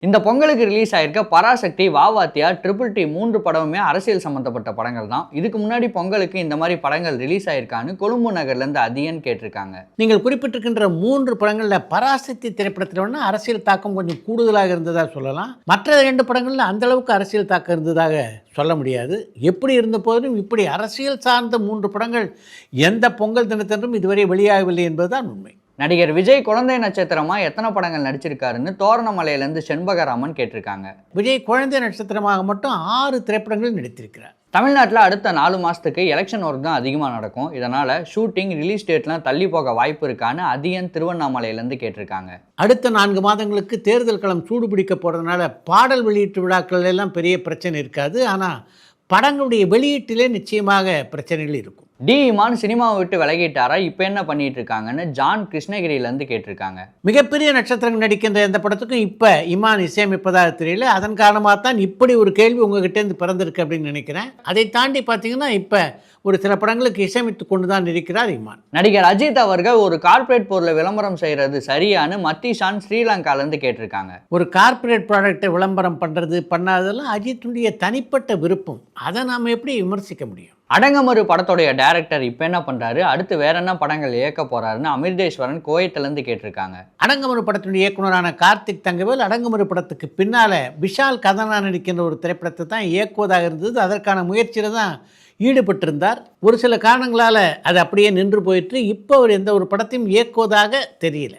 இந்த பொங்கலுக்கு ரிலீஸ் ஆயிருக்க பராசக்தி, வாவாத்தியா, ட்ரிபிள் டி 3 படமுமே அரசியல் சம்பந்தப்பட்ட படங்கள் தான். இதுக்கு முன்னாடி பொங்கலுக்கு இந்த மாதிரி படங்கள் ரிலீஸ் ஆயிருக்கான்னு கொழும்பு நகர்ல இருந்து அதியன் கேட்டிருக்காங்க. நீங்கள் குறிப்பிட்டிருக்கின்ற 3 படங்களில் பராசக்தி திரைப்படத்தில் வேணா அரசியல் தாக்கம் கொஞ்சம் கூடுதலாக இருந்ததாக சொல்லலாம். மற்ற 2 படங்களில் அந்த அளவுக்கு அரசியல் தாக்கம் இருந்ததாக சொல்ல முடியாது. எப்படி இருந்த போதிலும் இப்படி அரசியல் சார்ந்த 3 படங்கள் எந்த பொங்கல் தினத்தன்றும் இதுவரை வெளியாகவில்லை என்பதுதான் உண்மை. நடிகர் விஜய் குழந்தை நட்சத்திரமா எத்தனை படங்கள் நடிச்சிருக்காருன்னு தோரணமலையிலேருந்து செண்பகராமன் கேட்டிருக்காங்க. விஜய் குழந்தை நட்சத்திரமாக மட்டும் 6 திரைப்படங்கள் நடித்திருக்கிறார். தமிழ்நாட்டில் அடுத்த 4 மாதத்துக்கு எலெக்ஷன் ஒர்க் தான் அதிகமாக நடக்கும். இதனால் ஷூட்டிங், ரிலீஸ் டேட்லாம் தள்ளி போக வாய்ப்பு இருக்கான்னு அதியன் திருவண்ணாமலையிலேருந்து கேட்டிருக்காங்க. அடுத்த 4 மாதங்களுக்கு தேர்தல் களம் சூடு பிடிக்க போகிறதுனால பாடல் வெளியீட்டு விழாக்கள் எல்லாம் பெரிய பிரச்சனை இருக்காது. ஆனால் படங்களுடைய வெளியீட்டிலே நிச்சயமாக பிரச்சனைகள் இருக்கும். டி இமான் சினிமாவை விட்டு விலகிட்டாரா, இப்போ என்ன பண்ணிட்டு இருக்காங்கன்னு ஜான் கிருஷ்ணகிரியிலேருந்து கேட்டிருக்காங்க. மிகப்பெரிய நட்சத்திரங்கள் நடிக்கின்ற எந்த படத்துக்கும் இப்போ இமான் இசையமைப்பதாக தெரியல. அதன் காரணமாக தான் இப்படி ஒரு கேள்வி உங்ககிட்டேருந்து பிறந்திருக்கு அப்படின்னு நினைக்கிறேன். அதை தாண்டி பார்த்தீங்கன்னா இப்போ ஒரு சில படங்களுக்கு இசையமைத்து கொண்டு தான் இருக்கிறார் இமான். நடிகர் அஜித் அவர்கள் ஒரு கார்ப்பரேட் பொருளை விளம்பரம் செய்கிறது சரியானு மத்திஷான் ஸ்ரீலங்காலேருந்து கேட்டிருக்காங்க. ஒரு கார்ப்பரேட் ப்ராடக்டை விளம்பரம் பண்ணுறது பண்ணாததெல்லாம் அஜித்துடைய தனிப்பட்ட விருப்பம். அதை நாம் எப்படி விமர்சிக்க முடியும்? அடங்கமறு படத்துடைய டைரக்டர் இப்போ என்ன பண்ணுறாரு, அடுத்து வேற என்ன படங்கள் இயக்க போறாருன்னு அமிர்தேஸ்வரன் கோயத்திலேருந்து கேட்டிருக்காங்க. அடங்கமறு படத்தினுடைய இயக்குனரான கார்த்திக் தங்கவேல் அடங்கமறு படத்துக்கு பின்னால் விஷால் கதனா நடிக்கின்ற ஒரு திரைப்படத்தை தான் இயக்குவதாக இருந்தது. அதற்கான முயற்சியில் தான் ஈடுபட்டிருந்தார். ஒரு சில காரணங்களால் அது அப்படியே நின்று போயிட்டு இப்போ அவர் எந்த ஒரு படத்தையும் இயக்குவதாக தெரியல.